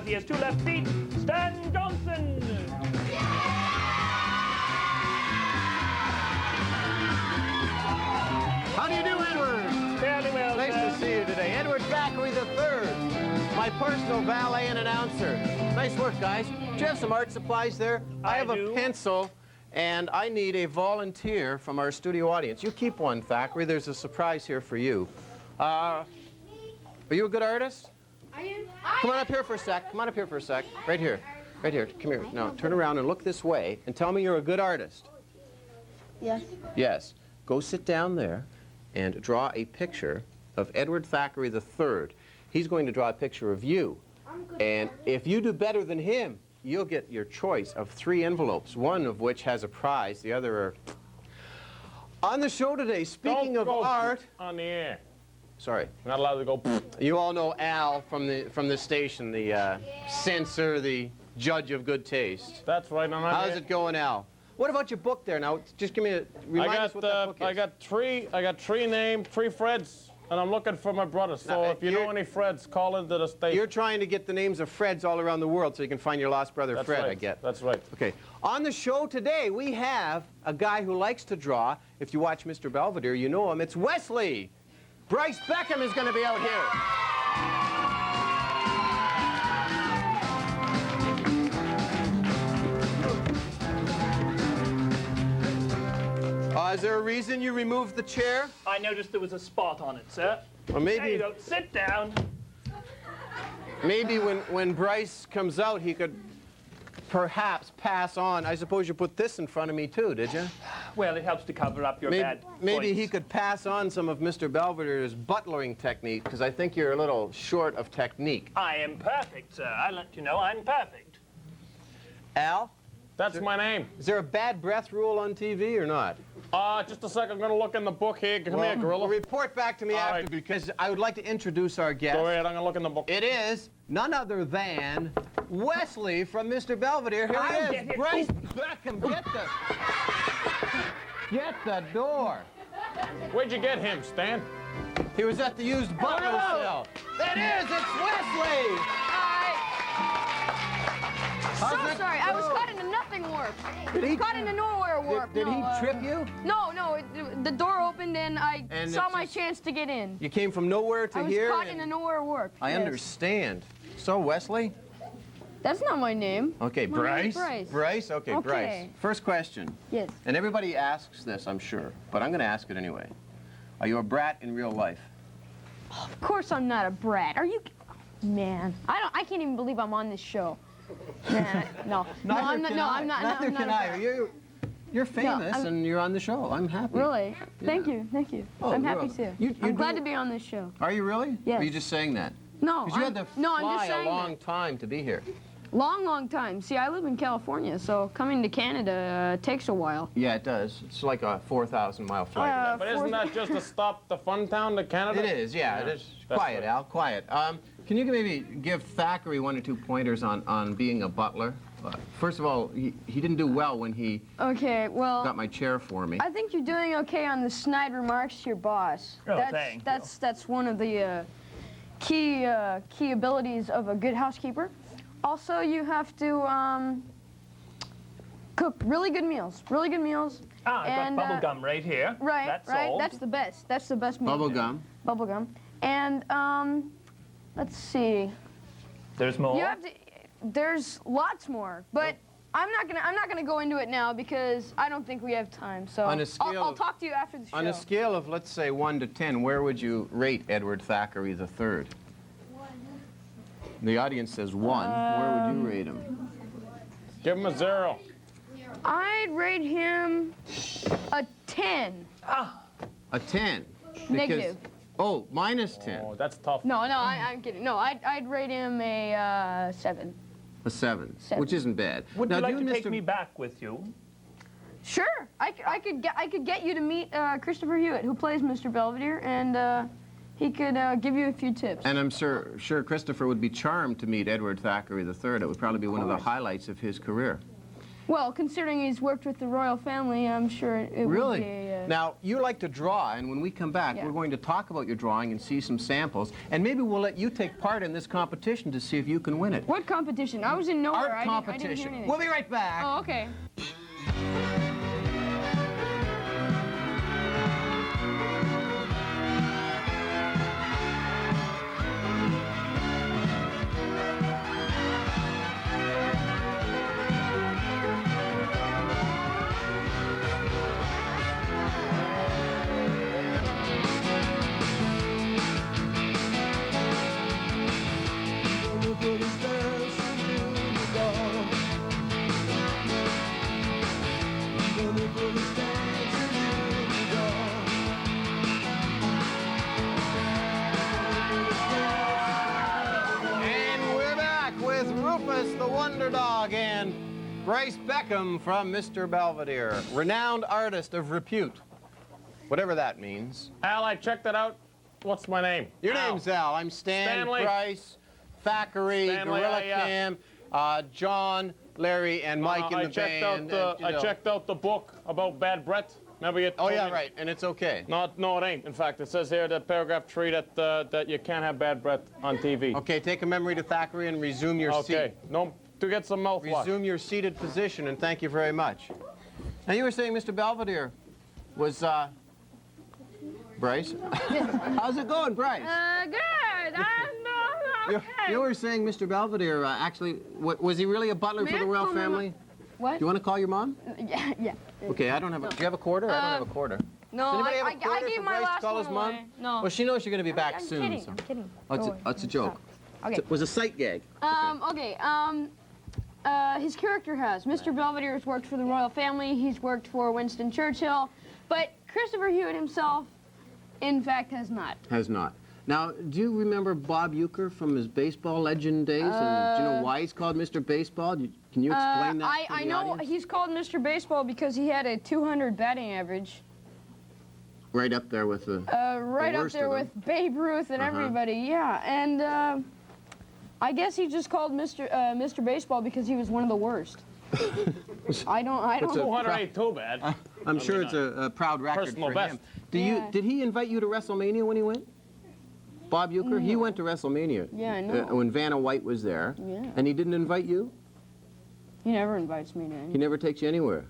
because he has 2 left feet, Stan Johnson. How do you do, Edward? Fairly well, Nice sir. to see you today. Edward Thackeray III, my personal valet and announcer. Nice work, guys. Do you have some art supplies there? I have do. a pencil, and I need a volunteer from our studio audience. You keep one, Thackeray. There's a surprise here for you. Are you a good artist? I am. Come on up here for a sec. Come on up here for a sec. Right here. Right here. Come here. Now, turn around and look this way and tell me you're a good artist. Yes. Yes. Go sit down there and draw a picture of Edward Thackeray III. He's going to draw a picture of you. And if you do better than him, you'll get your choice of 3 envelopes, one of which has a prize, the other are... On the show today, speaking of art... On the air. Sorry. Not allowed to go. You all know Al from the station, the censor, the judge of good taste. That's right. How's it going, Al? What about your book there? Now, just give me a... Remind us what that book is. I got three names, 3 Freds, and I'm looking for my brothers. So if you know any Freds, call into the station. You're trying to get the names of Freds all around the world so you can find your lost brother That's Fred, right. I get. That's right. Okay. On the show today, we have a guy who likes to draw. If you watch Mr. Belevedere, you know him. It's Wesley. Bryce Beckham is going to be out here. Is there a reason you removed the chair? I noticed there was a spot on it, sir. Or There you maybe, go. Sit down. maybe when Bryce comes out, he could perhaps pass on. I suppose you put this in front of me too, did you? Well, it helps to cover up your bad Maybe points. he could pass on some of Mr. Belvedere's butlering technique, because I think you're a little short of technique. I am perfect, sir. I let you know I'm perfect. Al, That's my name. is there a bad breath rule on TV or not? Just a second. I'm going to look in the book here. Come here, Gorilla. Report back to me All after, right. because I would like to introduce our guest. Go ahead. I'm going to look in the book. It is none other than Wesley from Mr. Belvedere. Here I'll he get is. it. Bryce Beckham, get the door. Where'd you get him, Stan? He was at the used butler cell. It is. It's Wesley. So How's it sorry, I was go? caught in a nothing warp. Did he- Caught in a nowhere warp. Did no, he trip you? No, the door opened and I And saw it's my just- chance to get in. You came from nowhere to I was here? caught and- in a nowhere warp. I yes. understand. So, Wesley? That's not my name. Okay, My name is Bryce. Bryce. Bryce? Okay, Okay. Bryce. First question. Yes. And everybody asks this, I'm sure, but I'm going to ask it anyway. Are you a brat in real life? Of course I'm not a brat. Are you? Man, I can't even believe I'm on this show. Man, no. No, I'm not. No, I'm not. Neither I'm not can a I. brat. You're famous I'm- and you're on the show. I'm happy. Really? Thank you. Thank you. Oh, I'm happy really? too. You I'm glad do- to be on this show. Are you really? Yes. Or are you just saying that? No, Because you had to no, I'm fly just a saying long that. time to be here. Long time. See, I live in California, so coming to Canada takes a while. Yeah, it does. It's like a 4,000-mile flight. But isn't that just to stop the fun town to Canada? It is, yeah. It is. That's Quiet, right. Al, quiet. Can you maybe give Thackeray 1 or 2 pointers on being a butler? First of all, he didn't do well when he Okay, well, got my chair for me. I think you're doing okay on the snide remarks to your boss. Oh, thank you. That's one of the key abilities of a good housekeeper. Also, you have to cook really good meals. Really good meals. Ah, I've And, got bubble gum right here. Right, That's right. all. That's the best. That's the best meal. Bubble gum. Bubble gum. And let's see. There's more. You have to. There's lots more, but I'm not gonna go into it now because I don't think we have time. So On a scale I'll of- talk to you after the show. On a scale of, let's say, 1 to 10, where would you rate Edward Thackeray III? The audience says 1. Where would you rate him? Give him a 0. I'd rate him a 10. A 10. Because, Negative. Oh, minus 10. Oh, that's tough. No, I'm kidding. No, I'd rate him a 7. A 7, Seven. which isn't bad. Would Now, you like do to take Mr. me back with you? Sure, I could get you to meet Christopher Hewitt, who plays Mr. Belvedere, and he could give you a few tips. And I'm sure Christopher would be charmed to meet Edward Thackeray III. It would probably be one of the highlights of his career. Well, considering he's worked with the royal family, I'm sure it Really? would be Now, you like to draw, and when we come back, Yeah. we're going to talk about your drawing and see some samples, and maybe we'll let you take part in this competition to see if you can win it. What competition? I was in nowhere. Art I didn't hear competition. anything. We'll be right back. Oh, okay. And we're back with Rufus the Wonder Dog and Bryce Beckham from Mr. Belvedere, renowned artist of repute, whatever that means. Al, I checked it out. What's my name? Your Al. name's Al. I'm Stan, Stanley. Bryce, Thackeray, Stanley, Gorilla yeah. Cam, John, Larry, and Mike in I the checked band. out and, you know. I checked out the book about Bad Brett. Remember you Oh, told yeah, me- right, and it's okay. No, it ain't. In fact, it says here that paragraph 3 that you can't have Bad Brett on TV. Okay, take a memory to Thackeray and resume your seat. Okay. No, to get some mouthwash. Resume your seated position, and thank you very much. Now, you were saying Mr. Belvedere was, Bryce? How's it going, Bryce? Good. I'm okay. You were saying Mr. Belvedere, actually, was he really a butler for May the I royal call my family? mom? What? Do you want to call your mom? Yeah, yeah. Okay, I don't have a... Do you have a quarter? I don't have a quarter. No, Does anybody have a I quarter gave for my Bryce to last call one his mom? away. No. Well, she knows you're going to be back I'm soon. kidding. So. I'm kidding. Oh, Go away. it's a joke. Okay. It was a sight gag. Okay. His character has. Mr. Belvedere has worked for the royal family. He's worked for Winston Churchill. But Christopher Hewitt himself, in fact, has not. Has not. Now, do you remember Bob Uecker from his baseball legend days? And do you know why he's called Mr. Baseball? Can you explain that to I the know audience? he's called Mr. Baseball because he had a 200 batting average. Right up there with the... Right up worst there of them. with Babe Ruth and everybody, yeah. And I guess he just called Mr. Baseball because he was one of the worst. I don't It's a- know. 200 ain't too bad. I'm sure it's a proud record personal for best. him. Yeah. Did he invite you to WrestleMania when he went? Bob Uecker? He went to WrestleMania. Yeah, I know. When Vanna White was there. Yeah. And he didn't invite you? He never invites me to He anything. never takes you anywhere.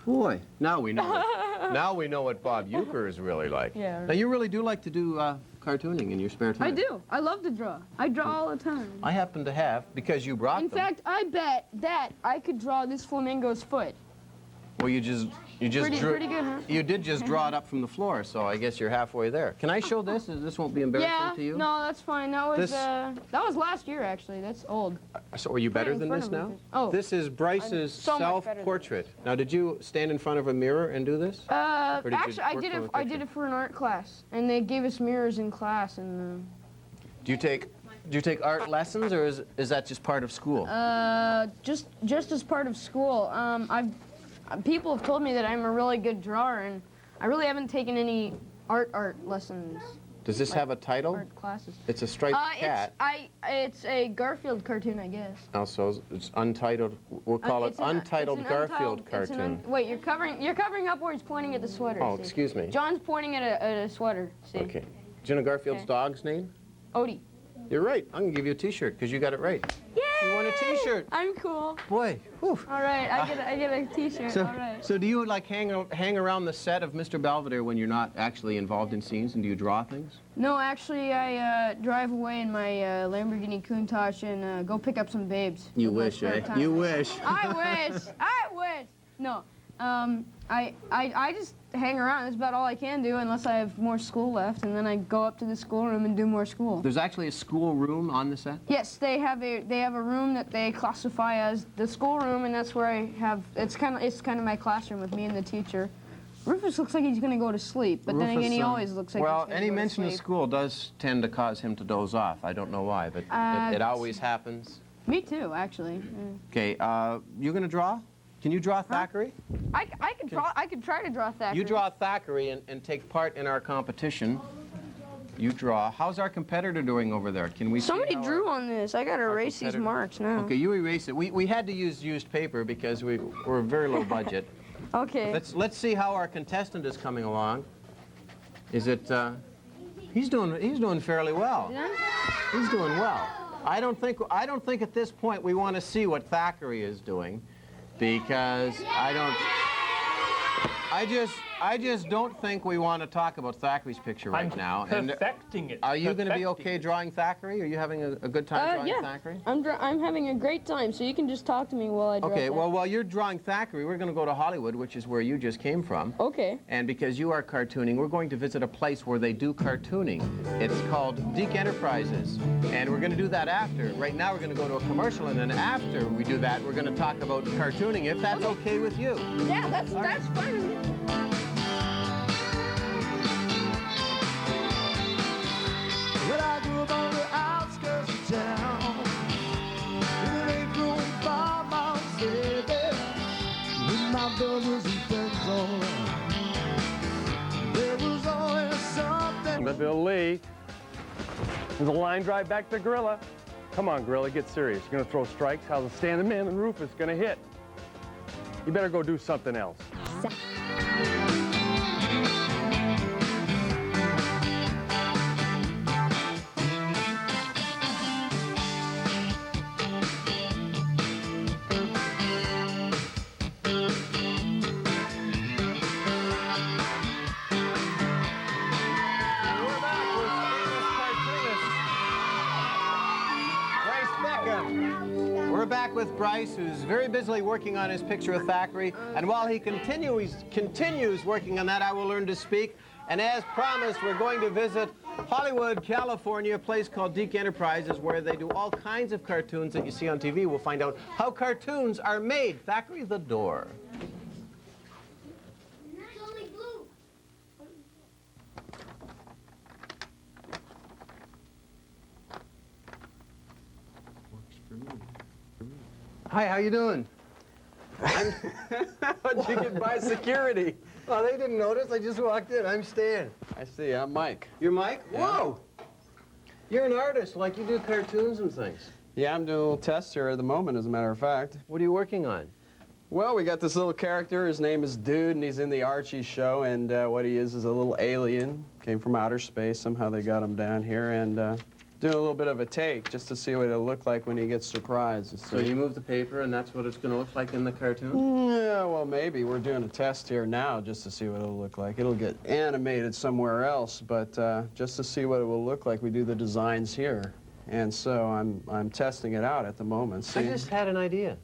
Boy, now we know. Now we know what Bob Uecker is really like. Yeah. Now you really do like to do cartooning in your spare time. I do. I love to draw. I draw all the time. I happen to have, because you brought In them. fact, I bet that I could draw this flamingo's foot. Well, you just Pretty drew. good, huh? You did just draw it up from the floor, so I guess you're halfway there. Can I show this? This won't be embarrassing Yeah, to you. no, that's fine. That was This- that was last year actually. That's old. So are you better in than front this of me. now? Oh. This is Bryce's so much better than self-portrait. Now, did you stand in front of a mirror and do this? Or did you Actually, I work did from it. a I did picture? it for an art class, and they gave us mirrors in class, and Do you take art lessons, or is that just part of school? just as part of school. People have told me that I'm a really good drawer, and I really haven't taken any art lessons, Does this have a title? art classes. It's a striped cat. It's a Garfield cartoon, I guess. Also, it's untitled. We'll call it It's an- Untitled it's an Garfield untitled- it's an cartoon. wait, you're covering up where he's pointing at the sweater. Oh, see? excuse me. John's pointing at a sweater. See? Okay. Do you know Garfield's Okay. dog's name? Odie. You're right. I'm gonna give you a T-shirt because you got it right. Yay! You won a T-shirt. I'm cool. Boy. Whew. All right, I get a T-shirt. So, All right. so do you like hang around the set of Mr. Belvedere when you're not actually involved in scenes, and do you draw things? No, actually, I drive away in my Lamborghini Countach and go pick up some babes. You with my wish, spare eh? time. You wish. I wish. I wish. No, I just hang around. That's about all I can do unless I have more school left, and then I go up to the schoolroom and do more school. There's actually a school room on the set? Yes, they have a room that they classify as the schoolroom, and that's where I have. It's kind of my classroom with me and the teacher. Rufus looks like he's going to go to sleep, but then Rufus, again, he always looks like well, he's going any to go to mention of sleep. school does tend to cause him to doze off. I don't know why, but it always happens. Me too, actually. Okay, you're going to draw? Can you draw Thackeray? I could draw. I could try to draw Thackeray. You draw Thackeray and take part in our competition. You draw. How's our competitor doing over there? Can we see Somebody how drew on this. I gotta erase these competitor- marks now. Okay, you erase it. We had to use used paper because we're very low budget. Okay. Let's see how our contestant is coming along. Is it? He's doing fairly well. Yeah? He's doing well. I don't think at this point we want to see what Thackeray is doing, because I just don't think we want to talk about Thackeray's picture right now. Perfecting it. Are you going to be Perfecting okay it. drawing Thackeray? Are you having a good time drawing Yeah. Thackeray? I'm having a great time, so you can just talk to me while I draw. Okay, that. well, while you're drawing Thackeray, we're going to go to Hollywood, which is where you just came from. Okay. And because you are cartooning, we're going to visit a place where they do cartooning. It's called Deke Enterprises. And we're going to do that after. Right now, we're going to go to a commercial, and then after we do that, we're going to talk about cartooning, if that's okay with you. Yeah, that's fine with me. Well, I grew up on the outskirts of town, in an 8-room farmhouse, baby, with my brothers and friends all around. There was always something. But Bill Lee, there's a line drive back to Gorilla. Come on, Gorilla, get serious. You're gonna throw strikes? How's the standing man and Rufus gonna hit? You better go do something else. We're back with Bryce, who's very busily working on his picture of Thackeray. And while he continues working on that, I will learn to speak. And as promised, we're going to visit Hollywood, California, a place called Deke Enterprises, where they do all kinds of cartoons that you see on TV. We'll find out how cartoons are made. Thackeray, the door. Hi, how you doing? How'd you get by security? Oh, they didn't notice. I just walked in. I'm Stan. I see, I'm Mike. You're Mike? Yeah. Whoa! You're an artist, like you do cartoons and things. Yeah, I'm doing a little test here at the moment, as a matter of fact. What are you working on? Well, we got this little character. His name is Dude, and he's in the Archie show, and what he is a little alien. Came from outer space. Somehow they got him down here, and doing a little bit of a take just to see what it'll look like when he gets surprised. So you move the paper, and that's what it's going to look like in the cartoon? Yeah, well, maybe. We're doing a test here now just to see what it'll look like. It'll get animated somewhere else, but just to see what it will look like, we do the designs here. And so I'm testing it out at the moment. I just had an idea.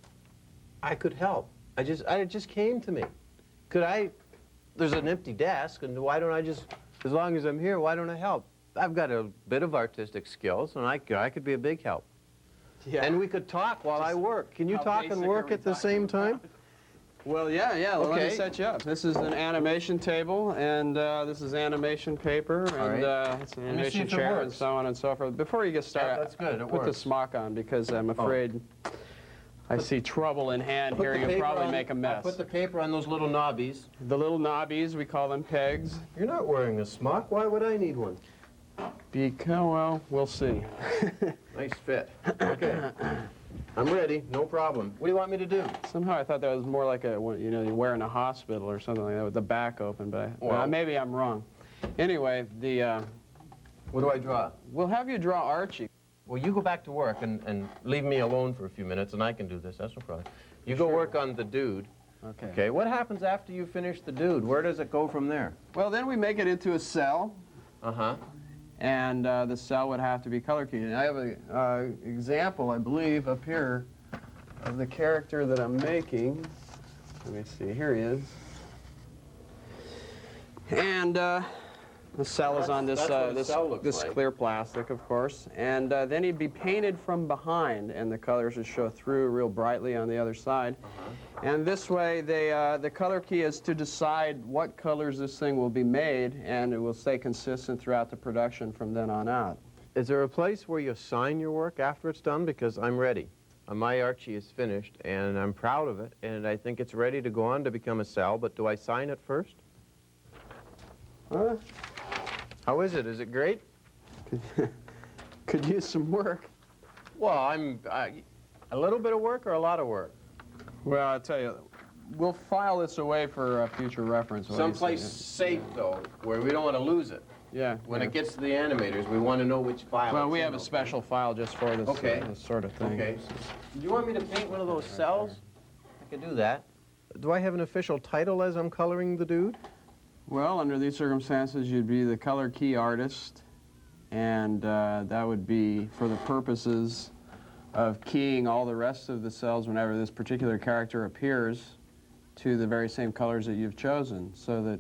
I could help. It just came to me. There's an empty desk, and why don't I just, as long as I'm here, why don't I help? I've got a bit of artistic skills, and I could be a big help. Yeah. And we could talk while I work. Can you How talk and basic work are we at the talking same time? about? Well, yeah. Let Okay. me set you up. This is an animation table, and this is animation paper, and right. it's an Let me see animation if it chair, and works. so on and so forth. Before you get started, Yeah, that's good. It put the works. smock on, because I'm afraid I see trouble in hand Put here. the You'll paper probably on- make a I mess. put the paper on those little knobbies. The little knobbies, we call them pegs. You're not wearing a smock. Why would I need one? Because, well, we'll see. Nice fit. Okay. I'm ready. No problem. What do you want me to do? Somehow I thought that was more like you you wear in a hospital or something like that with the back open, but Well- maybe I'm wrong. Anyway, What do I draw? we'll have you draw Archie. Well, you go back to work and leave me alone for a few minutes, and I can do this. That's no problem. You go work on the dude. Okay. Okay. What happens after you finish the dude? Where does it go from there? Well, then we make it into a cell, Uh-huh. and the cell would have to be color keyed. And I have an example, I believe, up here of the character that I'm making. Let me see. Here he is. And the cell is on this That's what a cell looks this like. clear plastic, of course. And then he'd be painted from behind, and the colors would show through real brightly on the other side. And this way, the color key is to decide what colors this thing will be made, and it will stay consistent throughout the production from then on out. Is there a place where you sign your work after it's done? Because I'm ready. My Archie is finished, and I'm proud of it, and I think it's ready to go on to become a cell, but do I sign it first? Huh? How is it? Is it great? Could use some work. Well, a little bit of work or a lot of work? Well, I'll tell you, we'll file this away for future reference. Someplace safe, though, where we don't want to lose it. Yeah. When it gets to the animators, we want to know which file. Well, it's we in, have a special file just for this, Okay. this sort of thing. Okay. Do you want me to paint one of those cells? I could do that. Do I have an official title as I'm coloring the dude? Well, under these circumstances, you'd be the color key artist, and that would be for the purposes of keying all the rest of the cells whenever this particular character appears to the very same colors that you've chosen, so that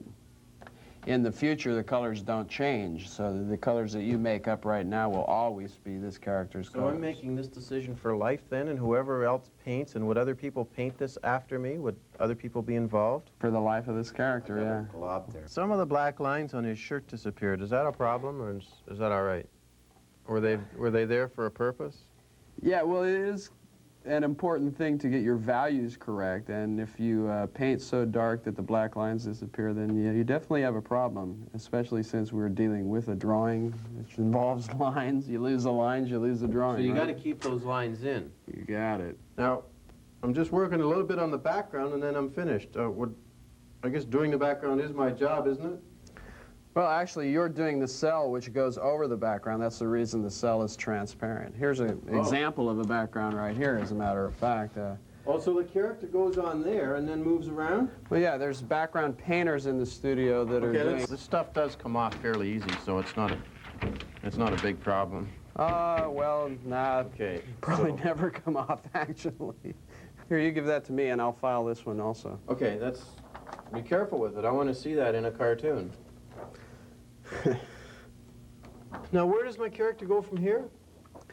in the future the colors don't change, so that the colors that you make up right now will always be this character's colors. So I'm making this decision for life then, and whoever else paints, and would other people paint this after me? Would other people be involved? For the life of this character, yeah. Glob there. Some of the black lines on his shirt disappeared. Is that a problem, or is that all right? Were they there for a purpose? Yeah, well, it is an important thing to get your values correct, and if you paint so dark that the black lines disappear, then you definitely have a problem, especially since we're dealing with a drawing which involves lines. You lose the lines, you lose the drawing. So you right? got to keep those lines in. You got it. Now, I'm just working a little bit on the background, and then I'm finished. I guess doing the background is my job, isn't it? Well, actually, you're doing the cell which goes over the background. That's the reason the cell is transparent. Here's an example of a background right here, as a matter of fact. Oh, so the character goes on there and then moves around? Well, yeah, there's background painters in the studio that are doing... This stuff does come off fairly easy, so it's not a big problem. Well, nah, Okay. probably never come off, actually. Here, you give that to me, and I'll file this one also. Okay, be careful with it. I want to see that in a cartoon. Now, where does my character go from here?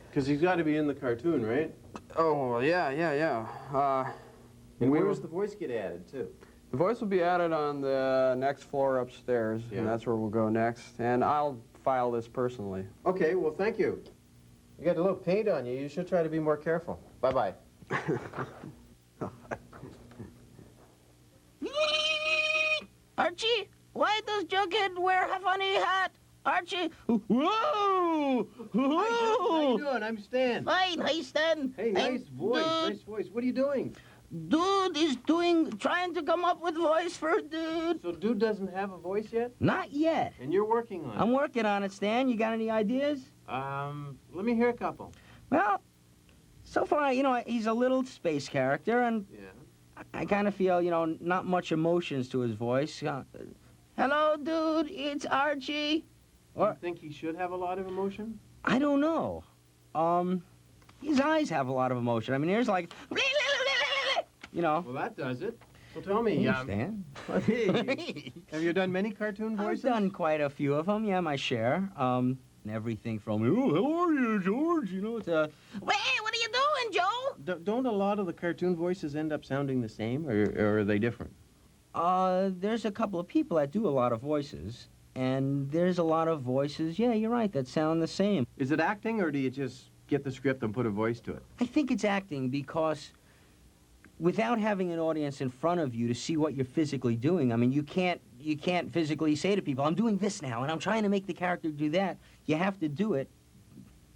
Because he's got to be in the cartoon, right? Oh, well, yeah. And where does the voice get added, too? The voice will be added on the next floor upstairs, Yeah. and that's where we'll go next. And I'll file this personally. Okay, well, thank you. You got a little paint on you. You should try to be more careful. Bye-bye. Archie, why does Jughead wear a funny hat? Archie, whoa! How you doing? I'm Stan. Fine, hi Stan. Hey, nice voice, nice voice. What are you doing? Dude is trying to come up with voice for dude. So dude doesn't have a voice yet? Not yet. And you're working on it? I'm working on it, Stan. You got any ideas? Let me hear a couple. Well, so far, he's a little space character, and Yeah. I kind of feel, not much emotions to his voice. Hello, dude, it's Archie. You think he should have a lot of emotion? I don't know. His eyes have a lot of emotion. I mean, there's like, Well, that does it. So tell me, Stan? hey, have you done many cartoon voices? I've done quite a few of them, yeah, my share. And everything from, oh, how are you, George, to, hey, what are you doing, Joe? Don't a lot of the cartoon voices end up sounding the same, or are they different? There's a couple of people that do a lot of voices, and there's a lot of voices, yeah, you're right, that sound the same. Is it acting, or do you just get the script and put a voice to it? I think it's acting because without having an audience in front of you to see what you're physically doing, I mean, you can't physically say to people, I'm doing this now, and I'm trying to make the character do that. You have to do it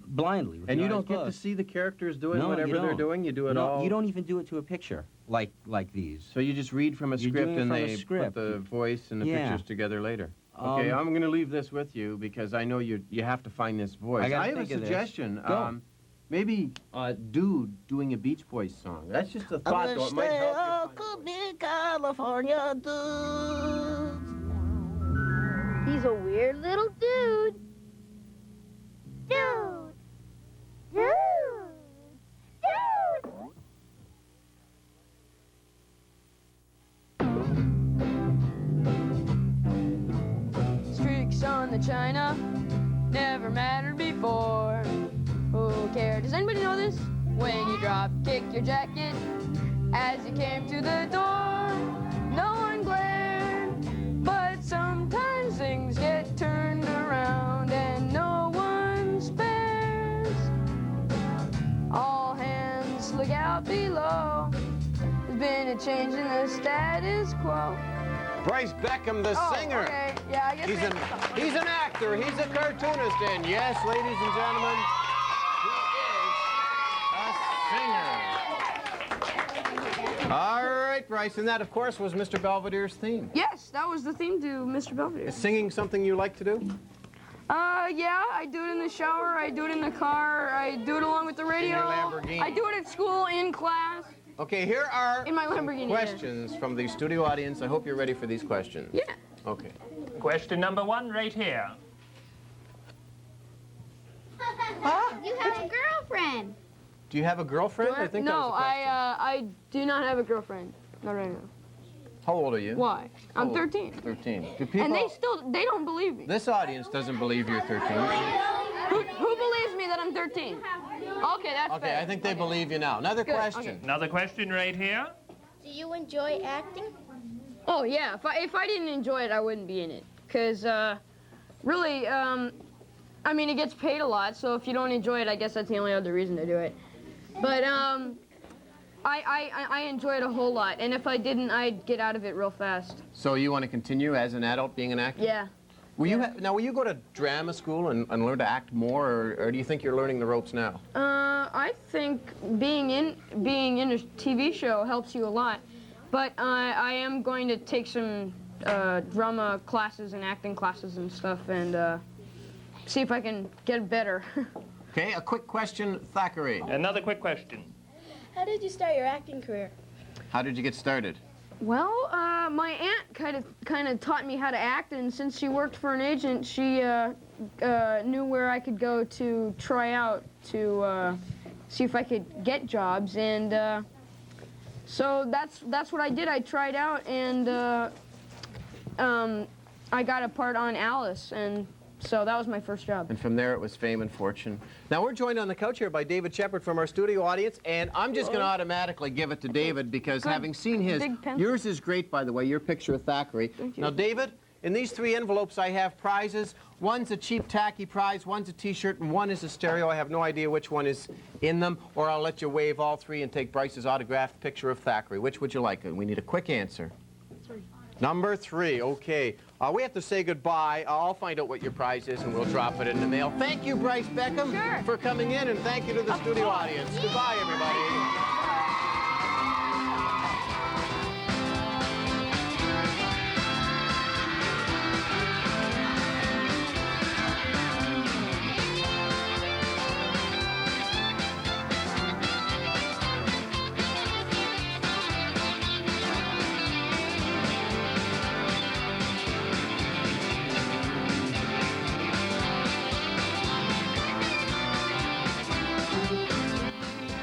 blindly. And you don't get to see the characters doing whatever they're doing? You do it all? You don't even do it to a picture like these. So you just read from a You're script doing it and from a they script. put the voice and the Yeah. pictures together later. Okay, I'm going to leave this with you because I know you have to find this voice. I gotta have a think of this. suggestion. Go. Maybe Dude doing a Beach Boys song. That's just a thought, though. It might help you find a voice. California dude. He's a weird little dude. Dude. Dude. Dude. Streaks on the china never mattered before. Who cared? Does anybody know this? When you drop kick your jacket as you came to the door, no one glared, but sometimes things get turned around and no one spares. All hands look out below. There's been a change in the status quo. Bryce Beckham, the singer. Okay. Yeah, I guess He's an actor. He's a cartoonist. And yes, ladies and gentlemen, he is a singer. All right, Bryce, and that, of course, was Mr. Belvedere's theme. Yes, that was the theme to Mr. Belvedere. Is singing something you like to do? Yeah, I do it in the shower, I do it in the car, I do it along with the radio. In your Lamborghini. I do it at school, in class. Okay, here are In my some Lamborghini, questions from the studio audience. I hope you're ready for these questions. Yeah. Okay. Question number 1 right here. You have a girlfriend. Do you have a girlfriend? I think that No, was the question. I do not have a girlfriend. Not right now. How old are you? Why? How I'm old? 13. 13. Do people... And they don't believe me. This audience doesn't believe you're 13. Who believes me that I'm 13? Okay, that's Okay, fair. I think they believe you now. Another Good, question. okay. Another question right here. Do you enjoy acting? Oh yeah, if I didn't enjoy it, I wouldn't be in it. Cause really, I mean, it gets paid a lot. So if you don't enjoy it, I guess that's the only other reason to do it. But I enjoy it a whole lot, and if I didn't, I'd get out of it real fast. So you want to continue as an adult being an actor? Yeah. Now, will you go to drama school and learn to act more, or do you think you're learning the ropes now? I think being in a TV show helps you a lot, but I am going to take some drama classes and acting classes and stuff, and see if I can get better. Okay, a quick question, Thackeray. Another quick question. How did you start your acting career? How did you get started? Well, my aunt kind of taught me how to act, and since she worked for an agent, she knew where I could go to try out to see if I could get jobs, and so that's what I did. I tried out, and I got a part on Alice, and so that was my first job. And from there, it was fame and fortune. Now, we're joined on the couch here by David Shepard from our studio audience, and I'm just going to automatically give it to David because having seen his, Big pencil. yours is great, by the way, your picture of Thackeray. Thank you. Now, David, in these 3 envelopes, I have prizes. One's a cheap, tacky prize, one's a T-shirt, and one is a stereo. I have no idea which one is in them, or I'll let you wave all 3 and take Bryce's autographed picture of Thackeray. Which would you like? We need a quick answer. Number 3, okay. We have to say goodbye. I'll find out what your prize is, and we'll drop it in the mail. Thank you, Bryce Beckham, Sure. for coming in, and thank you to the studio audience. Goodbye, everybody.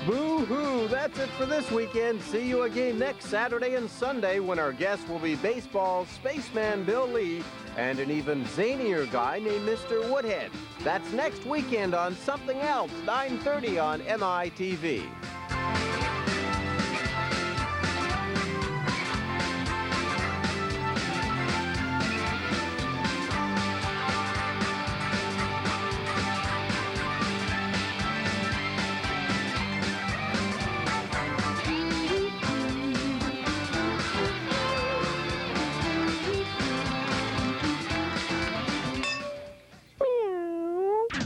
Boo-hoo, that's it for this weekend. See you again next Saturday and Sunday when our guests will be baseball spaceman Bill Lee and an even zanier guy named Mr. Woodhead. That's next weekend on Something Else, 9:30 on MITV.